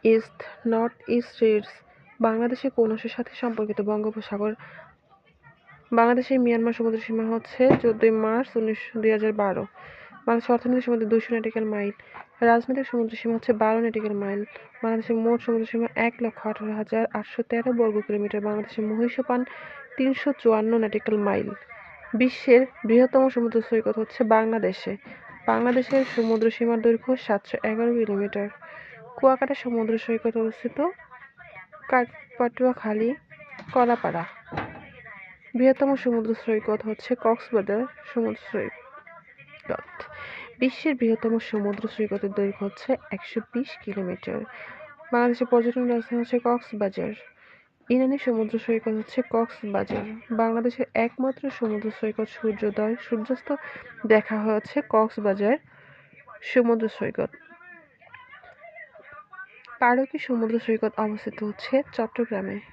East, north east reads বাংলাদেশের কোন অংশের সাথে সম্পর্কিত? বঙ্গোপসাগর। বাংলাদেশের মিয়ানমার সমুদ্র সীমা হচ্ছে 14 মার্চ 2012। বাংলাদেশের অর্থনৈতিক সমুদ্র 200 নটিক্যাল মাইল। রাজনৈতিক সমুদ্র সীমা হচ্ছে 12 নটিক্যাল মাইল। বাংলাদেশের মোট সমুদ্র সীমা 1,18,813 বর্গ কিলোমিটার। বাংলাদেশের মহীসোপান 354 নটিক্যাল মাইল। বিশ্বের বৃহত্তম সমুদ্র সৈকত হচ্ছে বাংলাদেশে। বাংলাদেশের সমুদ্র সীমার দৈর্ঘ্য 711 কিলোমিটার। কুয়াকাটা সমুদ্র সৈকত অবস্থিত পটুয়াখালী, কলাপাড়া। বৃহত্তম সমুদ্র সৈকত হচ্ছে কক্সবাজার সমুদ্র সৈকত। বিশ্বের বৃহত্তম সমুদ্র সৈকতের দৈর্ঘ্য হচ্ছে 120 কিলোমিটার। বাংলাদেশের পর্যটন রাজধানী হচ্ছে কক্সবাজার। ইরানি সমুদ্র সৈকত হচ্ছে কক্সবাজার। বাংলাদেশের একমাত্র সমুদ্র সৈকত সূর্যোদয় সূর্যাস্ত দেখা হচ্ছে কক্সবাজার সমুদ্র সৈকত। পারকী সমুদ্র সৈকত অবস্থিত হচ্ছে চট্টগ্রামে।